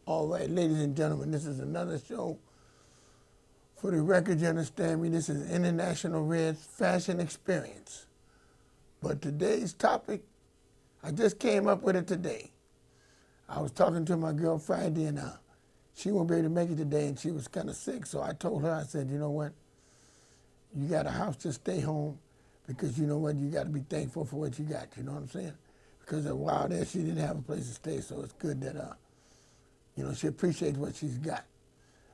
All right, ladies and gentlemen, this is another show. For the record, you understand me, this is International Red's Fashion Experience. But today's topic, I just came up with it today. I was talking to my girl Friday, and she won't be able to make it today, and she was kind of sick. So I told her, I said, you know what? You got a house, just stay home, because you know what? You got to be thankful for what you got. You know what I'm saying? Because a while there, she didn't have a place to stay, so it's good that she appreciates what she's got,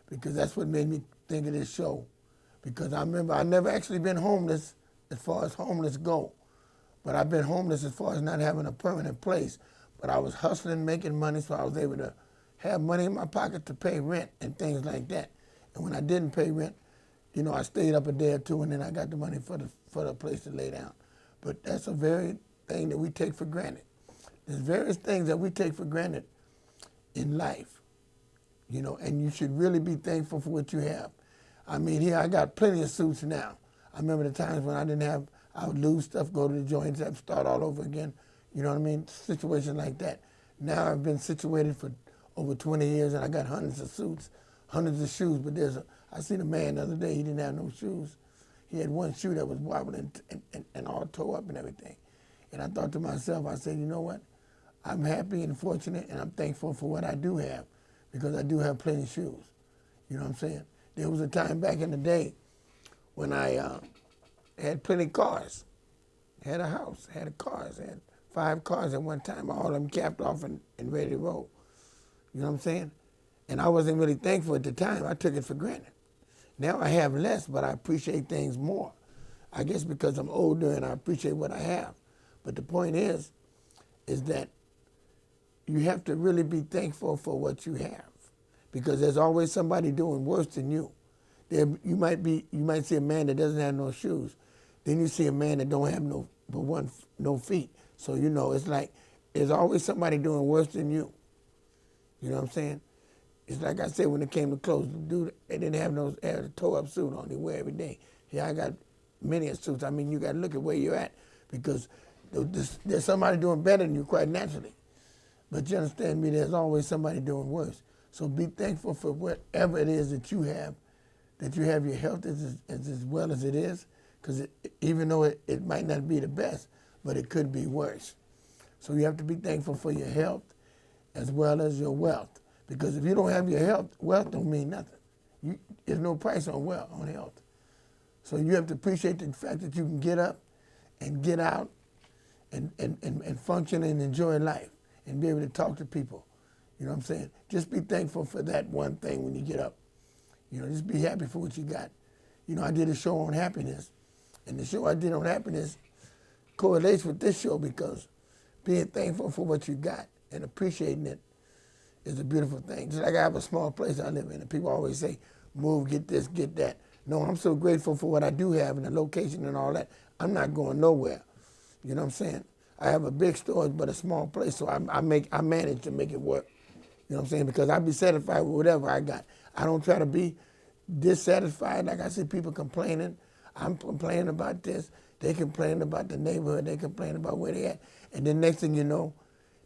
because that's what made me think of this show. Because I remember I never actually been homeless as far as homeless go, but I've been homeless as far as not having a permanent place. But I was hustling, making money, so I was able to have money in my pocket to pay rent and things like that. And when I didn't pay rent, I stayed up a day or two, and then I got the money for the place to lay down. But that's a very thing that we take for granted. There's various things that we take for granted in life, and you should really be thankful for what you have. I mean, here I got plenty of suits now. I remember the times when I would lose stuff, go to the joints, have to start all over again. You know what I mean? Situations like that. Now I've been situated for over 20 years, and I got hundreds of suits, hundreds of shoes. But I seen a man the other day, he didn't have no shoes. He had one shoe that was wobbling and all tore up and everything. And I thought to myself, I said, you know what? I'm happy and fortunate, and I'm thankful for what I do have, because I do have plenty of shoes. You know what I'm saying? There was a time back in the day when I had plenty of cars. Had a house, had cars, had 5 cars at one time, all of them capped off and ready to roll. You know what I'm saying? And I wasn't really thankful at the time. I took it for granted. Now I have less, but I appreciate things more. I guess because I'm older and I appreciate what I have. But the point is that you have to really be thankful for what you have, because there's always somebody doing worse than you. You might see a man that doesn't have no shoes. Then you see a man that don't have no feet. So it's like there's always somebody doing worse than you. You know what I'm saying? It's like I said when it came to clothes. The dude, they didn't have a toe-up suit on. They wear every day. Yeah, I got many suits. I mean, you got to look at where you're at, because there's somebody doing better than you quite naturally. But you understand me, there's always somebody doing worse. So be thankful for whatever it is that you have your health as well as it is, because even though it might not be the best, but it could be worse. So you have to be thankful for your health as well as your wealth, because if you don't have your health, wealth don't mean nothing. There's no price on health. So you have to appreciate the fact that you can get up and get out and function and enjoy life and be able to talk to people. You know what I'm saying? Just be thankful for that one thing when you get up. Just be happy for what you got. I did a show on happiness, and the show I did on happiness correlates with this show, because being thankful for what you got and appreciating it is a beautiful thing. Just like I have a small place I live in, and people always say, move, get this, get that. No, I'm so grateful for what I do have and the location and all that. I'm not going nowhere. You know what I'm saying? I have a big storage, but a small place, so I manage to make it work. You know what I'm saying? Because I be satisfied with whatever I got. I don't try to be dissatisfied. Like I see people complaining. I'm complaining about this. They complain about the neighborhood. They complain about where they at. And then next thing you know,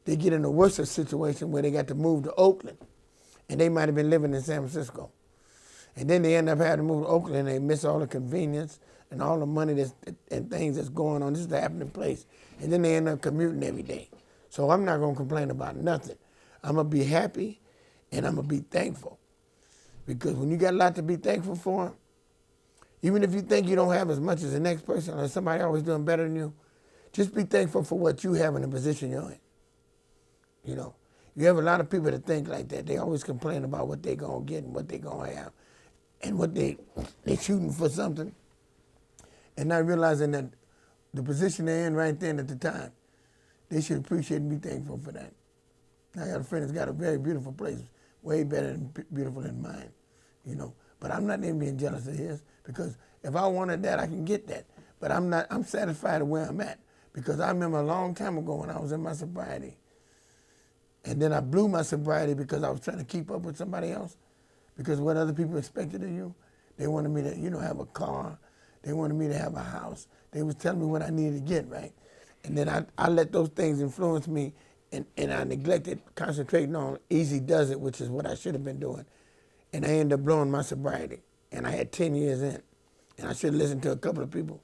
they get in a worse situation where they got to move to Oakland. And they might have been living in San Francisco. And then they end up having to move to Oakland, and they miss all the convenience and all the money and things that's going on. This is the happening place. And then they end up commuting every day. So I'm not going to complain about nothing. I'm going to be happy, and I'm going to be thankful. Because when you got a lot to be thankful for, even if you think you don't have as much as the next person or somebody always doing better than you, just be thankful for what you have in the position you're in. You have a lot of people that think like that. They always complain about what they're going to get and what they're going to have and what they're shooting for something, and not realizing that the position they're in right then at the time, they should appreciate and be thankful for that. I got a friend that's got a very beautiful place, way better and beautiful than mine, But I'm not even being jealous of his, because if I wanted that, I can get that. But I'm satisfied with where I'm at, because I remember a long time ago when I was in my sobriety, and then I blew my sobriety because I was trying to keep up with somebody else, because what other people expected of you, they wanted me to, have a car. They wanted me to have a house. They was telling me what I needed to get, right? And then I let those things influence me and I neglected concentrating on easy does it, which is what I should have been doing. And I ended up blowing my sobriety. And I had 10 years in. And I should have listened to a couple of people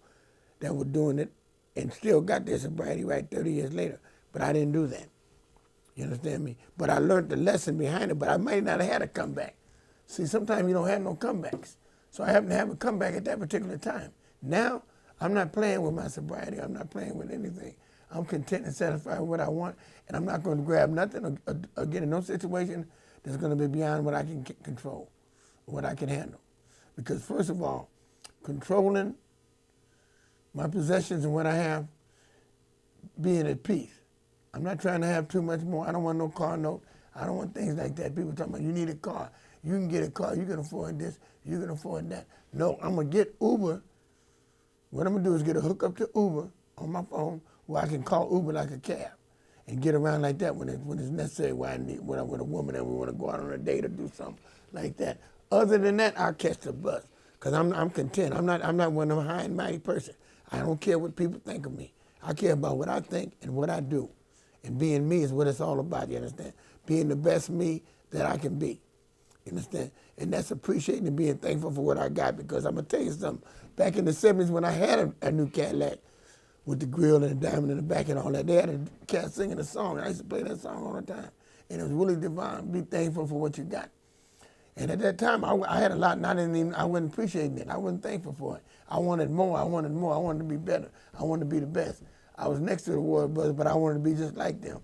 that were doing it and still got their sobriety right 30 years later. But I didn't do that. You understand me? But I learned the lesson behind it, but I might not have had a comeback. See, sometimes you don't have no comebacks. So I happened to have a comeback at that particular time. Now, I'm not playing with my sobriety. I'm not playing with anything. I'm content and satisfied with what I want, and I'm not going to grab nothing or get in no situation that's going to be beyond what I can control, what I can handle. Because first of all, controlling my possessions and what I have, being at peace. I'm not trying to have too much more. I don't want no car note. I don't want things like that. People talking about you need a car. You can get a car. You can afford this. You can afford that. No, I'm going to get Uber. What I'm going to do is get a hookup to Uber on my phone where I can call Uber like a cab and get around like that when it's necessary, when I'm with a woman and we want to go out on a date or do something like that. Other than that, I'll catch the bus because I'm content. I'm not one of them high and mighty person. I don't care what people think of me. I care about what I think and what I do. And being me is what it's all about, you understand? Being the best me that I can be, you understand? And that's appreciating and being thankful for what I got, because I'm going to tell you something. Back in the 70s when I had a new Cadillac with the grill and the diamond in the back and all that, they had a cat singing a song. I used to play that song all the time. And it was really divine. Be thankful for what you got. And at that time, I had a lot, and I wasn't appreciating it. I wasn't thankful for it. I wanted more. I wanted more. I wanted to be better. I wanted to be the best. I was next to the world brothers, but I wanted to be just like them.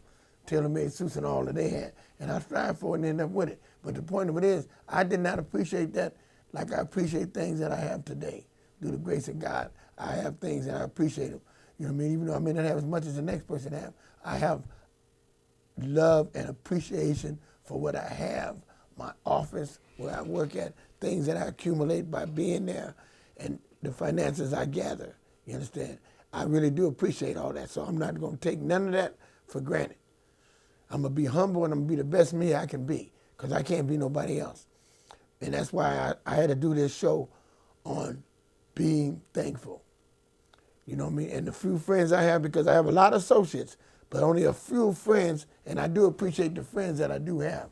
Tailor-made suits and all that they had. And I strived for it and ended up with it. But the point of it is, I did not appreciate that like I appreciate things that I have today. Through the grace of God, I have things and I appreciate them. You know what I mean? Even though I may not have as much as the next person have, I have love and appreciation for what I have. My office, where I work at, things that I accumulate by being there, and the finances I gather. You understand? I really do appreciate all that, so I'm not going to take none of that for granted. I'm going to be humble and I'm going to be the best me I can be, because I can't be nobody else. And that's why I had to do this show on being thankful. You know what I mean? And the few friends I have, because I have a lot of associates, but only a few friends, and I do appreciate the friends that I do have.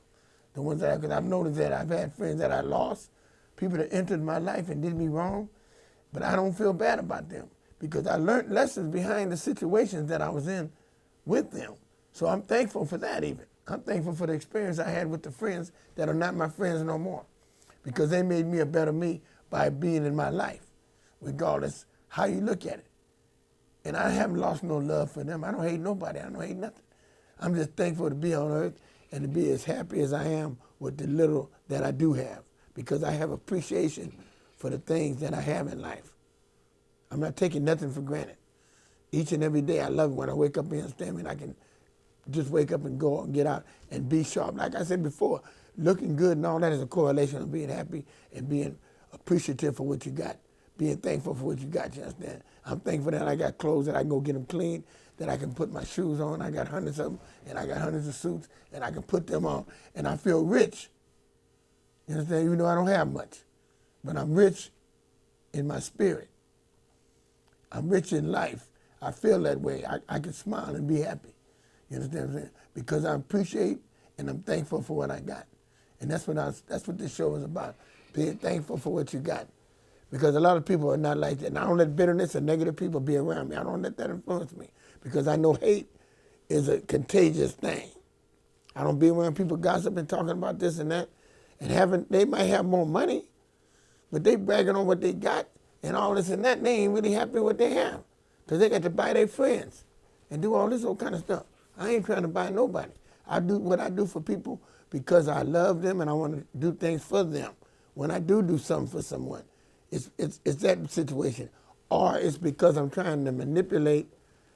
The ones that because I've noticed that I've had friends that I lost, people that entered my life and did me wrong, but I don't feel bad about them because I learned lessons behind the situations that I was in with them. So I'm thankful for that even. I'm thankful for the experience I had with the friends that are not my friends no more, because they made me a better me by being in my life, regardless how you look at it. And I haven't lost no love for them. I don't hate nobody. I don't hate nothing. I'm just thankful to be on earth and to be as happy as I am with the little that I do have, because I have appreciation for the things that I have in life. I'm not taking nothing for granted. Each and every day I love it when I wake up and understand me, I can just wake up and go and get out and be sharp. Like I said before, looking good and all that is a correlation of being happy and being appreciative for what you got, being thankful for what you got, you understand? I'm thankful that I got clothes that I can go get them clean, that I can put my shoes on. I got hundreds of them, and I got hundreds of suits, and I can put them on, and I feel rich. You understand? Even though I don't have much, but I'm rich in my spirit. I'm rich in life. I feel that way. I can smile and be happy. You understand what I'm saying? Because I appreciate and I'm thankful for what I got. And that's what this show is about, being thankful for what you got. Because a lot of people are not like that. And I don't let bitterness and negative people be around me. I don't let that influence me. Because I know hate is a contagious thing. I don't be around people gossiping, talking about this and that. And they might have more money, but they bragging on what they got and all this and that. And they ain't really happy with what they have. Because they got to buy their friends and do all this old kind of stuff. I ain't trying to buy nobody. I do what I do for people because I love them and I want to do things for them. When I do something for someone, it's that situation. Or it's because I'm trying to manipulate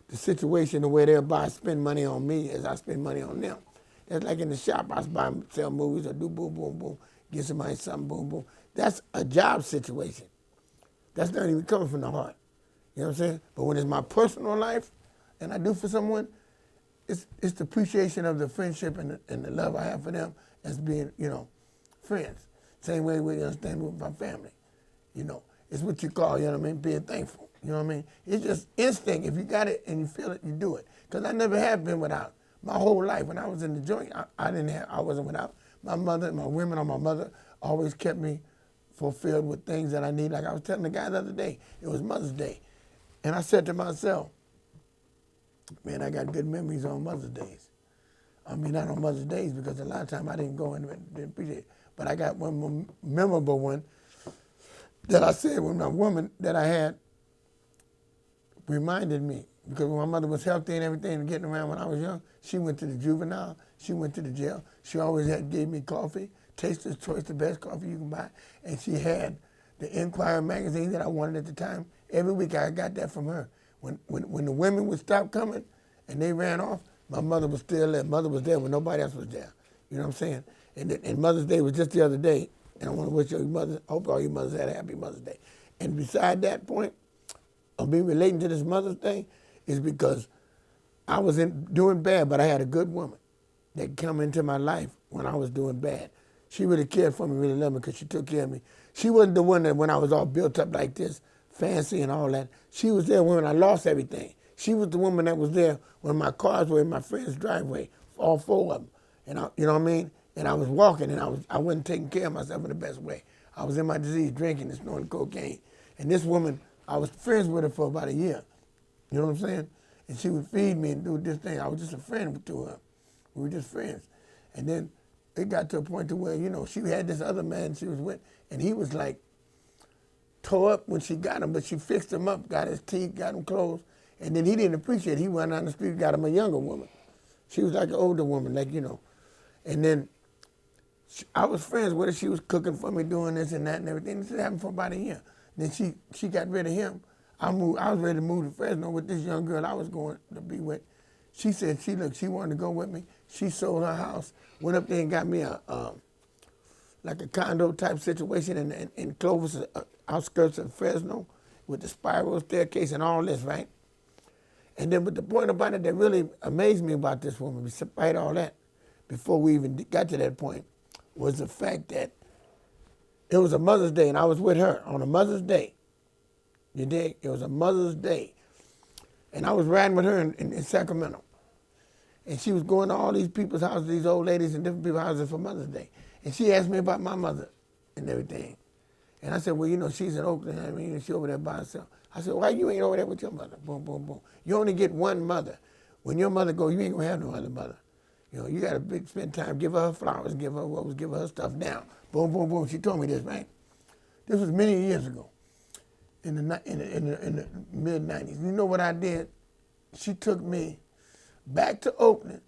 the situation the way they'll spend money on me as I spend money on them. It's like in the shop, I buy and sell movies or do boom, boom, boom, give somebody something, boom, boom. That's a job situation. That's not even coming from the heart. You know what I'm saying? But when it's my personal life and I do for someone, it's the appreciation of the friendship and the love I have for them as being, friends. Same way we understand with my family. It's what you call, being thankful. You know what I mean? It's just instinct. If you got it and you feel it, you do it. Because I never have been without. My whole life, when I was in the joint, I wasn't without. My mother, my women or my mother always kept me fulfilled with things that I need. Like I was telling the guy the other day, it was Mother's Day. And I said to myself, man, I got good memories on Mother's Days. I mean, not on Mother's Days because a lot of time I didn't go and didn't appreciate it. But I got one memorable one that I said when my woman that I had reminded me, because when my mother was healthy and everything and getting around when I was young, she went to the juvenile, she went to the jail. She always gave me coffee, Taster's Choice, the best coffee you can buy. And she had the Inquirer magazine that I wanted at the time. Every week I got that from her. When the women would stop coming and they ran off, my mother was still there. Mother was there when nobody else was there. You know what I'm saying? And Mother's Day was just the other day. And I want to wish your mothers, I hope all your mothers had a happy Mother's Day. And beside that point, of me relating to this Mother's Day, is because I was doing bad, but I had a good woman that came into my life when I was doing bad. She really cared for me, really loved me because she took care of me. She wasn't the one that when I was all built up like this, fancy and all that. She was there when I lost everything. She was the woman that was there when my cars were in my friend's driveway, all four of them. And you know what I mean? And I was walking and I wasn't taking care of myself in the best way. I was in my disease, drinking and snorting cocaine. And this woman, I was friends with her for about a year. You know what I'm saying? And she would feed me and do this thing. I was just a friend to her. We were just friends. And then it got to a point to where, you know, she had this other man she was with, and he was like tore up when she got him, but she fixed him up, got his teeth, got him clothes, and then he didn't appreciate it. He went down the street, got him a younger woman. She was like an older woman, like, you know. And then I was friends with her. She was cooking for me, doing this and that and everything. This happened for about a year. Then she got rid of him. I was ready to move to Fresno with this young girl I was going to be with. She said she wanted to go with me. She sold her house, went up there and got me like a condo type situation in Clovis, outskirts of Fresno, with the spiral staircase and all this, right? And then, but the point about it that really amazed me about this woman, despite all that, before we even got to that point, was the fact that it was a Mother's Day and I was with her on a Mother's Day. You dig? It was a Mother's Day. And I was riding with her in Sacramento. And she was going to all these people's houses, these old ladies in different people's houses for Mother's Day. And she asked me about my mother and everything. And I said, well, you know, she's in Oakland. I mean, she's over there by herself. I said, why you ain't over there with your mother? Boom, boom, boom. You only get one mother. When your mother goes, you ain't going to have no other mother. You know, you got to spend time, give her flowers, give her roses, give her stuff now. Boom, boom, boom. She told me this, right? This was many years ago in the mid-90s. You know what I did? She took me back to Oakland.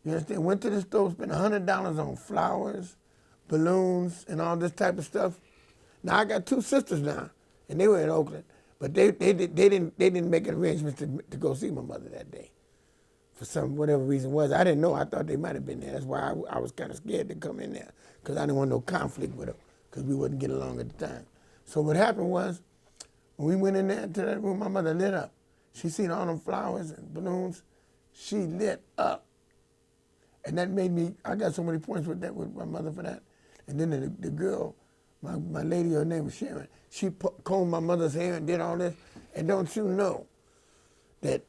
You understand? Went to the store, spent $100 on flowers, balloons, and all this type of stuff. Now I got two sisters now, and they were in Oakland, but they didn't make arrangements to go see my mother that day. For some whatever reason was, I didn't know. I thought they might have been there. That's why I was kind of scared to come in there because I didn't want no conflict with them because we wouldn't get along at the time. So what happened was, when we went in there to that room, my mother lit up. She seen all them flowers and balloons. She lit up. And that made me, I got so many points with my mother for that. And then the girl, my lady, her name was Sharon, she combed my mother's hair and did all this. And don't you know that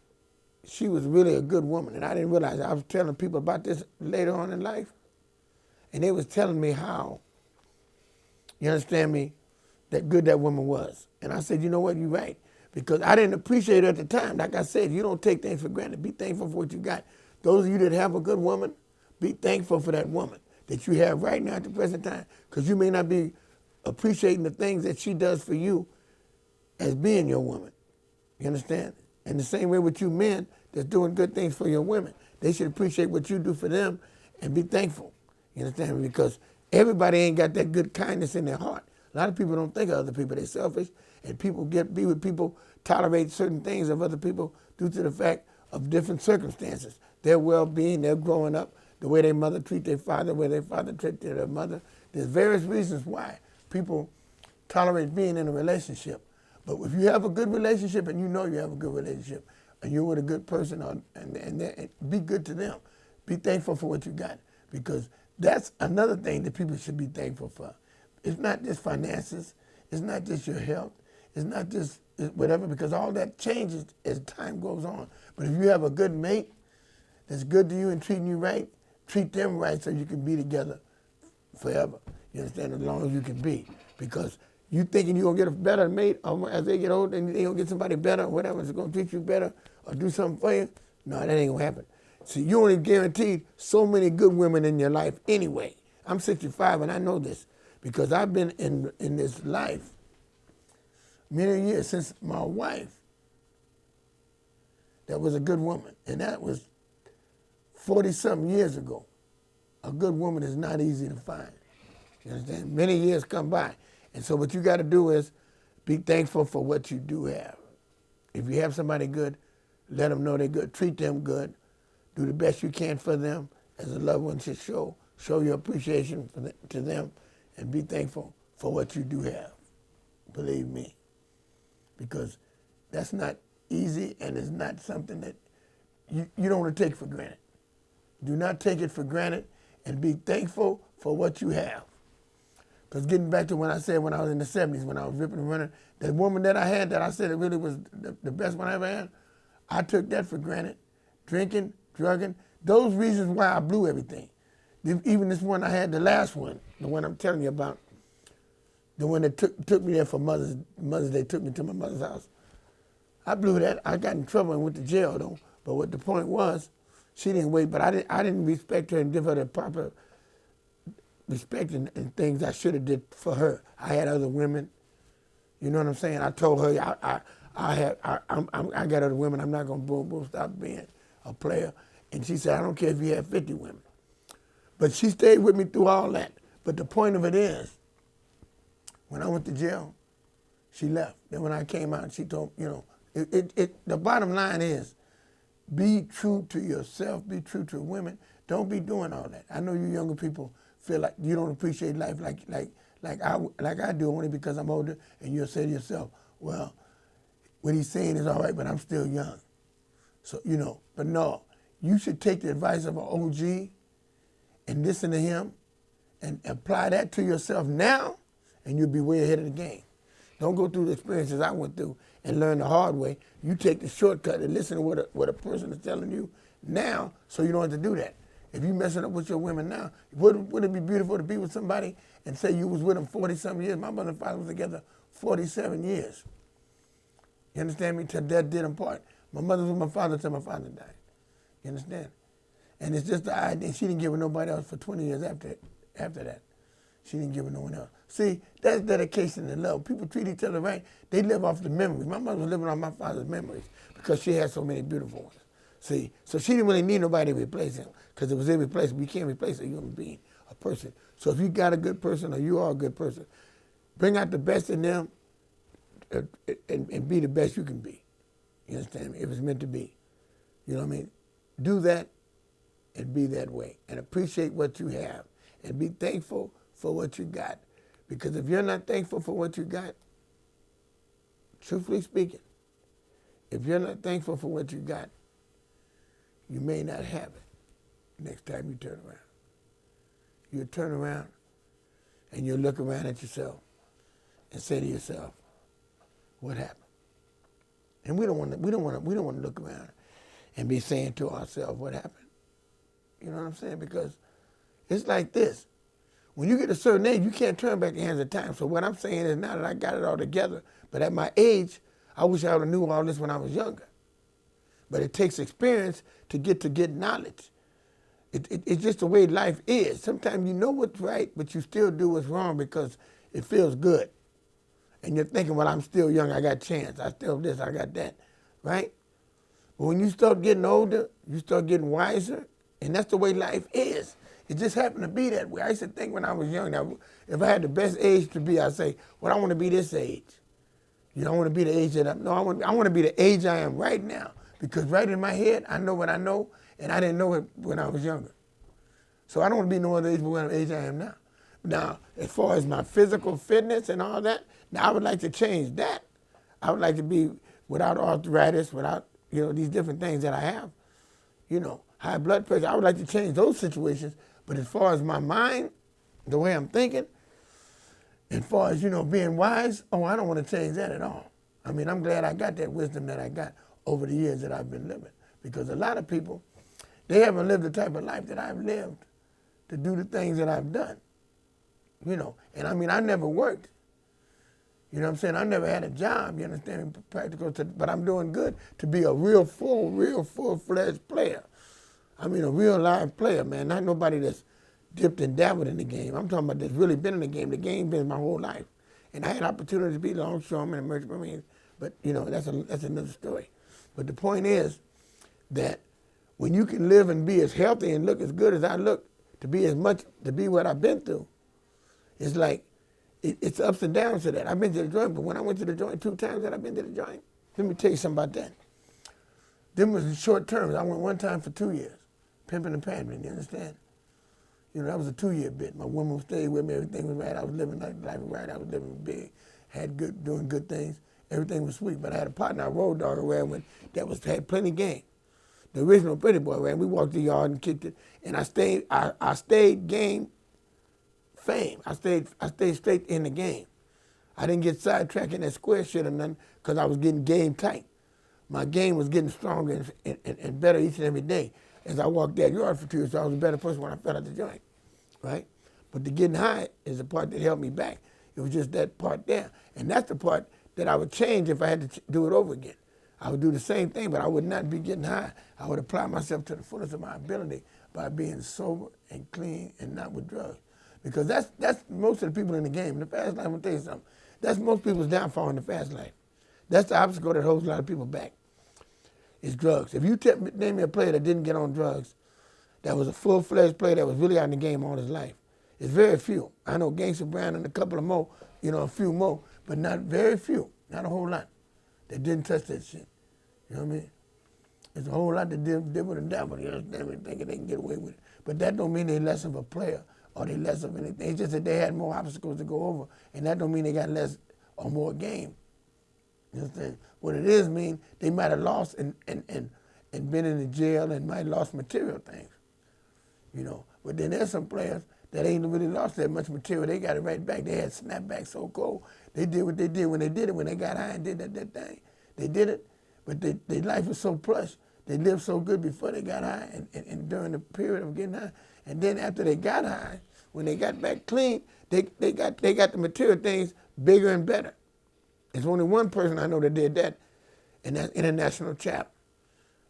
she was really a good woman. And I didn't realize it. I was telling people about this later on in life. And they was telling me how, you understand me, that good that woman was. And I said, you know what, you're right. Because I didn't appreciate her at the time. Like I said, you don't take things for granted. Be thankful for what you got. Those of you that have a good woman, be thankful for that woman that you have right now at the present time. Because you may not be appreciating the things that she does for you as being your woman. You understand? And the same way with you men that's doing good things for your women. They should appreciate what you do for them and be thankful. You understand? Because everybody ain't got that good kindness in their heart. A lot of people don't think of other people. They're selfish. And people be with people, tolerate certain things of other people due to the fact of different circumstances. Their well-being, their growing up, the way their mother treat their father, the way their father treat their mother. There's various reasons why people tolerate being in a relationship. But if you have a good relationship and you know you have a good relationship and you're with a good person, and be good to them. Be thankful for what you got, because that's another thing that people should be thankful for. It's not just finances. It's not just your health. It's not just whatever, because all that changes as time goes on. But if you have a good mate that's good to you and treating you right, treat them right so you can be together forever. You understand? As long as you can be. Because you thinking you're going to get a better mate as they get older and they're going to get somebody better or whatever, that's going to treat you better or do something for you, no, that ain't going to happen. See, you only guaranteed so many good women in your life anyway. I'm 65 and I know this because I've been in this life many years since my wife that was a good woman, and that was 40-something years ago. A good woman is not easy to find. You understand? Many years come by. And so what you got to do is be thankful for what you do have. If you have somebody good, let them know they're good. Treat them good. Do the best you can for them as a loved one should show. Show your appreciation to them and be thankful for what you do have. Believe me. Because that's not easy and it's not something that you don't want to take for granted. Do not take it for granted and be thankful for what you have. Because getting back to when I said when I was in the 70s, when I was ripping and running, that woman that I had that I said it really was the best one I ever had, I took that for granted. Drinking, drugging, those reasons why I blew everything. Even this one I had, the last one, the one I'm telling you about, the one that took me there for Mother's Day, took me to my mother's house. I blew that. I got in trouble and went to jail though. But what the point was, she didn't wait, but I didn't respect her and give her the proper respect and things I should have did for her. I had other women. You know what I'm saying? I told her I got other women. I'm not gonna boom stop being a player. And she said, I don't care if you have 50 women. But she stayed with me through all that. But the point of it is, when I went to jail, she left. Then when I came out, she told, you know, the bottom line is, be true to yourself, be true to women. Don't be doing all that. I know you younger people feel like you don't appreciate life like I do only because I'm older, and you'll say to yourself, well, what he's saying is all right, but I'm still young. So, you know, but no, you should take the advice of an OG and listen to him and apply that to yourself now, and you'll be way ahead of the game. Don't go through the experiences I went through and learn the hard way. You take the shortcut and listen to what a person is telling you now so you don't have to do that. If you messing up with your women now, wouldn't it be beautiful to be with somebody and say you was with them 40-something years? My mother and father was together 47 years. You understand me? Till death did them part. My mother was with my father till my father died. You understand? And it's just the idea. She didn't give with nobody else for 20 years after that. She didn't give with no one else. See, that's dedication and love. People treat each other right. They live off the memories. My mother was living off my father's memories because she had so many beautiful ones. See, so she didn't really need nobody to replace him because it was irreplaceable. You can't replace a human being, a person. So if you got a good person or you are a good person, bring out the best in them and be the best you can be. You understand me? If it's meant to be. You know what I mean? Do that and be that way and appreciate what you have and be thankful for what you got. Because if you're not thankful for what you got, truthfully speaking, if you're not thankful for what you got, you may not have it next time you turn around. You'll turn around and you'll look around at yourself and say to yourself, what happened? And we don't want to look around and be saying to ourselves, what happened? You know what I'm saying? Because it's like this. When you get a certain age, you can't turn back the hands of time. So what I'm saying is now that I got it all together, but at my age, I wish I would have knew all this when I was younger. But it takes experience to get knowledge. It's just the way life is. Sometimes you know what's right, but you still do what's wrong because it feels good. And you're thinking, well, I'm still young, I got a chance. I still this, I got that, right? But when you start getting older, you start getting wiser, and that's the way life is. It just happened to be that way. I used to think when I was young, now, if I had the best age to be, I'd say, well, I want to be this age. You know, I want to be the age that I want to be the age I am right now. Because right in my head, I know what I know, and I didn't know it when I was younger. So I don't want to be no other age but what age I am now. Now, as far as my physical fitness and all that, now I would like to change that. I would like to be without arthritis, without, you know, these different things that I have. You know, high blood pressure. I would like to change those situations. But as far as my mind, the way I'm thinking, as far as, you know, being wise, oh, I don't want to change that at all. I mean, I'm glad I got that wisdom that I got over the years that I've been living. Because a lot of people, They haven't lived the type of life that I've lived to do the things that I've done. You know, and I mean, I never worked. You know what I'm saying? I never had a job, you understand, practical, but I'm doing good to be a real full-fledged player. I mean, a real live player, man, not nobody that's dipped and dabbled in the game. I'm talking about that's really been in the game. The game been my whole life. And I had opportunities to be longshoreman and merchant marine, but, you know, that's another story. But the point is that when you can live and be as healthy and look as good as I look, to be what I've been through, it's like, it's ups and downs to that. I've been to the joint, but when I went to the joint 2 times that I've been to the joint, let me tell you something about that. Them was in short terms. I went one time for 2 years, pimping and pandering, you understand? You know, that was a 2-year bit. My woman stayed with me, everything was right. I was living life right, I was living big, doing good things. Everything was sweet, but I had a partner, I road dog around with, had plenty of game. The original pretty boy ran. We walked the yard and kicked it, and I stayed game fame. I stayed straight in the game. I didn't get sidetracked in that square shit or nothing because I was getting game tight. My game was getting stronger and better each and every day. As I walked that yard for 2 years, so I was a better person when I fell out the joint, right? But the getting high is the part that held me back. It was just that part there. And that's the part that I would change if I had to do it over again. I would do the same thing, but I would not be getting high. I would apply myself to the fullest of my ability by being sober and clean and not with drugs. Because that's most of the people in the game. In the fast life, I'm going to tell you something. That's most people's downfall in the fast life. That's the obstacle that holds a lot of people back. It's drugs. If you name me a player that didn't get on drugs, that was a full-fledged player that was really out in the game all his life, it's very few. I know Gangsta Brown and a couple of more, you know, a few more, but not very few, not a whole lot, that didn't touch that shit. You know what I mean? There's a whole lot that dibble and dabble, you understand me, thinking they can get away with it. But that don't mean they're less of a player or they less of anything. It's just that they had more obstacles to go over, and that don't mean they got less or more game. You understand? What it is mean, they might have lost and been in the jail and might have lost material things, you know. But then there's some players that ain't really lost that much material. They got it right back. They had snapback so cold. They did what they did when they did it, when they got high and did that thing. They did it, but their life was so plush. They lived so good before they got high and during the period of getting high. And then after they got high, when they got back clean, they got the material things bigger and better. There's only one person I know that did that, and that's International Chap.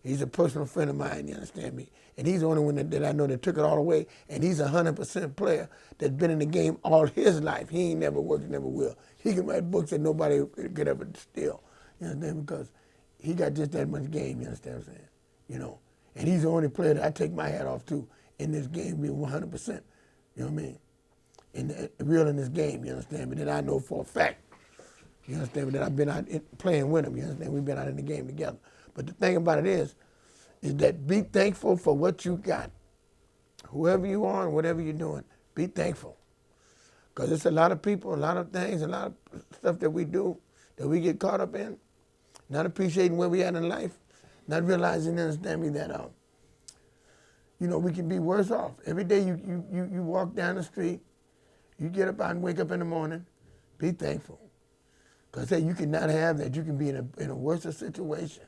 He's a personal friend of mine, you understand me? And he's the only one that I know that took it all away, and he's a 100% player that's been in the game all his life. He ain't never worked, never will. He can write books that nobody could ever steal, you understand? Because he got just that much game, you understand what I'm saying? You know, and he's the only player that I take my hat off to in this game, being 100%, you know what I mean? Real in this game, you understand me? That I know for a fact. You understand me? That I've been out playing with him. You understand? We've been out in the game together. But the thing about it is that be thankful for what you got. Whoever you are and whatever you're doing, be thankful. Because it's a lot of people, a lot of things, a lot of stuff that we do that we get caught up in, not appreciating where we at in life, not realizing, understand me, that you know, we can be worse off. Every day you walk down the street, you get up out and wake up in the morning, be thankful. Because hey, you cannot have that. You can be in a worse situation.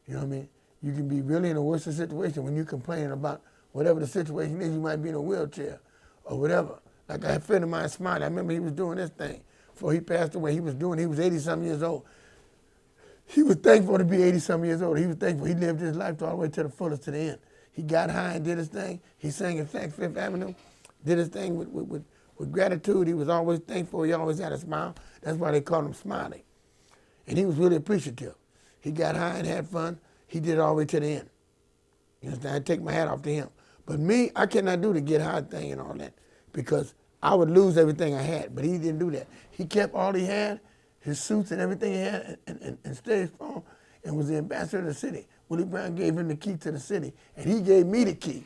You know what I mean? You can be really in a worse situation when you're complaining about whatever the situation is. You might be in a wheelchair or whatever. Like a friend of mine, Smiley, I remember he was doing this thing before he passed away. He was 80-something years old. He was thankful to be 80-something years old. He was thankful. He lived his life all the way to the fullest, to the end. He got high and did his thing. He sang in Fifth Avenue, did his thing with gratitude. He was always thankful. He always had a smile. That's why they called him Smiley. And he was really appreciative. He got high and had fun. He did it all the way to the end. You understand? I take my hat off to him. But me, I cannot do the get high thing and all that because I would lose everything I had. But he didn't do that. He kept all he had, his suits and everything he had, and stayed strong, and was the ambassador of the city. Willie Brown gave him the key to the city, and he gave me the key.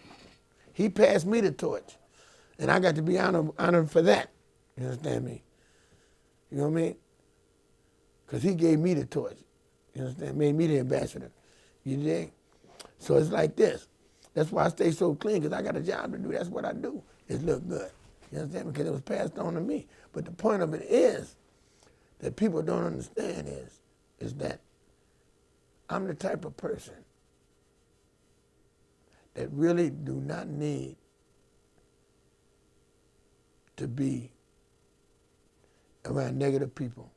He passed me the torch, and I got to be honored for that. You understand me? You know what I mean? Because he gave me the torch. You understand? Made me the ambassador. You dig? So it's like this. That's why I stay so clean, because I got a job to do. That's what I do, is look good. You understand? Because it was passed on to me. But the point of it is that people don't understand is that I'm the type of person that really do not need to be around negative people.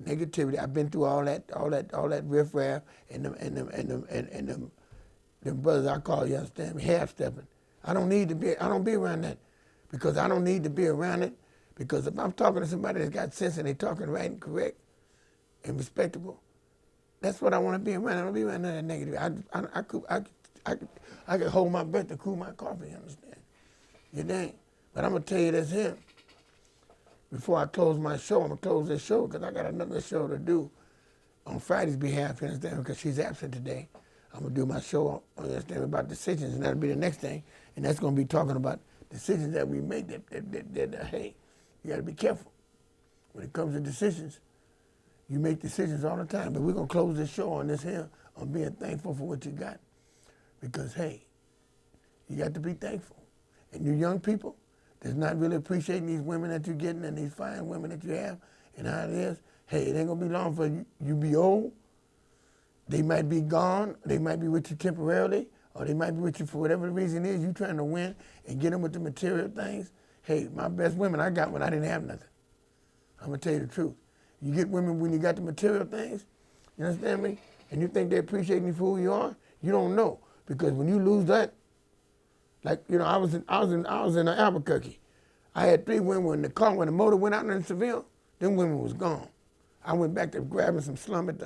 Negativity. I've been through all that riffraff and them brothers I call, you understand me, half stepping. I don't be around that because I don't need to be around it, because if I'm talking to somebody that's got sense and they talking right and correct and respectable, that's what I want to be around. I don't be around that negative. I could hold my breath to cool my coffee, you understand? You dang. But I'm going to tell you this here. Before I close my show, I'm going to close this show because I got another show to do on Friday's behalf, you understand, because she's absent today. I'm going to do my show, you understand, about decisions, and that'll be the next thing. And that's going to be talking about decisions that we make that hey, you got to be careful. When it comes to decisions, you make decisions all the time. But we're going to close this show on this here, on being thankful for what you got. Because, hey, you got to be thankful. And you young people that's not really appreciating these women that you're getting and these fine women that you have and how it is, hey, it ain't going to be long for you be old. They might be gone. They might be with you temporarily, or they might be with you for whatever the reason is. You trying to win and get them with the material things. Hey, my best women I got when I didn't have nothing. I'm going to tell you the truth. You get women when you got the material things, you understand me? And you think they appreciate you for who you are, you don't know. Because when you lose that, like, you know, I was in Albuquerque. I had 3 women in the car when the motor went out in Seville. Them women was gone. I went back to grabbing some slum in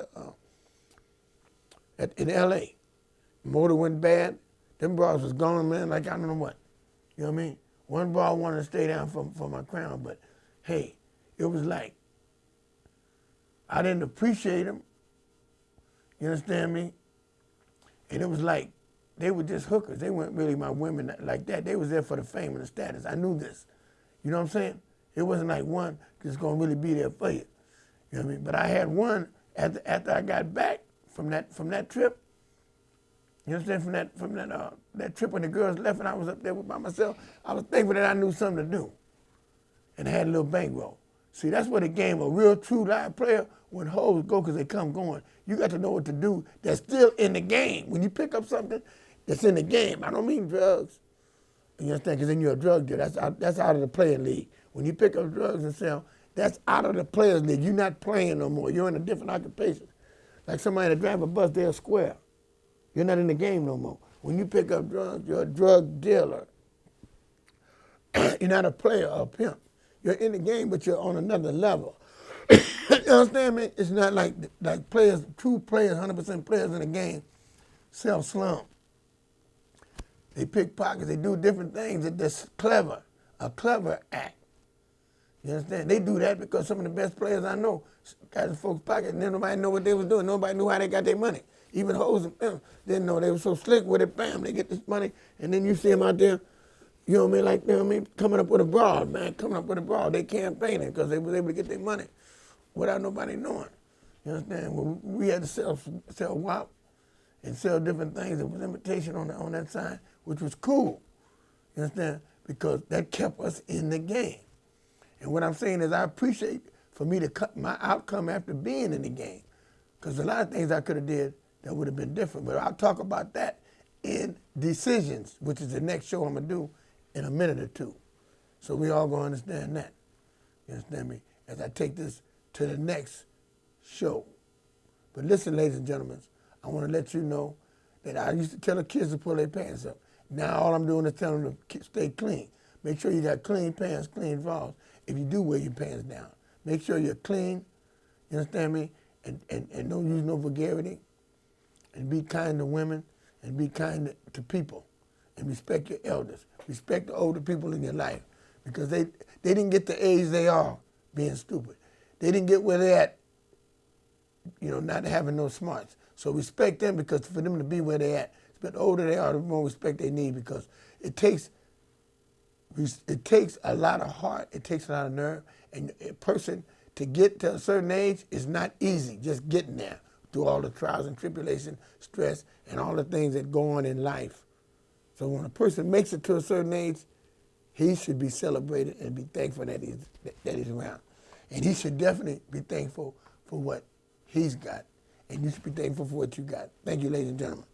L.A. The motor went bad. Them bras was gone, man, like I don't know what. You know what I mean? One bra wanted to stay down for my crown, but hey, it was like, I didn't appreciate them. You understand me? And it was like, they were just hookers. They weren't really my women like that. They was there for the fame and the status. I knew this. You know what I'm saying? It wasn't like one just going to really be there for you. You know what I mean? But I had one after I got back from that trip. You understand? From that trip when the girls left and I was up there by myself, I was thankful that I knew something to do. And I had a little bankroll. See, that's what a game, a real true live player, when hoes go because they come going, you got to know what to do that's still in the game. When you pick up something that's in the game, I don't mean drugs. You understand? Because then you're a drug dealer. That's out of the playing league. When you pick up drugs and sell, that's out of the players league. You're not playing no more. You're in a different occupation. Like somebody that drive a bus, they're square. You're not in the game no more. When you pick up drugs, you're a drug dealer. You're not a player or a pimp. You're in the game, but you're on another level. You understand me? It's not like players, true players, 100% players in the game sell slum. They pick pockets. They do different things that's clever, a clever act. You understand? They do that because some of the best players I know got in folks' pockets and nobody knew what they was doing. Nobody knew how they got their money. Even hoes and pimps didn't know. They were so slick with it, bam, they get this money, and then you see them out there, you know what I mean, like, you know what I mean, coming up with a broad, man, coming up with a broad. They campaigning because they was able to get their money without nobody knowing. You understand? Well, we had to sell WAP and sell different things. There was invitation on that side, which was cool. You understand? Because that kept us in the game. And what I'm saying is I appreciate for me to cut my outcome after being in the game. Because a lot of things I could have did that would have been different. But I'll talk about that in Decisions, which is the next show I'm going to do in a minute or two. So we all going to understand that. You understand me? As I take this to the next show. But listen, ladies and gentlemen, I want to let you know that I used to tell the kids to pull their pants up. Now all I'm doing is telling them to stay clean. Make sure you got clean pants, clean drawers. If you do wear your pants down, make sure you're clean. You understand me? And don't use no vulgarity. And be kind to women and be kind to people. And respect your elders. Respect the older people in your life. Because they didn't get the age they are being stupid. They didn't get where they're at, you know, not having no smarts. So respect them, because for them to be where they're at, the older they are, the more respect they need, because it takes a lot of heart, it takes a lot of nerve, and a person to get to a certain age is not easy, just getting there through all the trials and tribulation, stress, and all the things that go on in life. So when a person makes it to a certain age, he should be celebrated and be thankful that he's around. And he should definitely be thankful for what he's got. And you should be thankful for what you got. Thank you, ladies and gentlemen.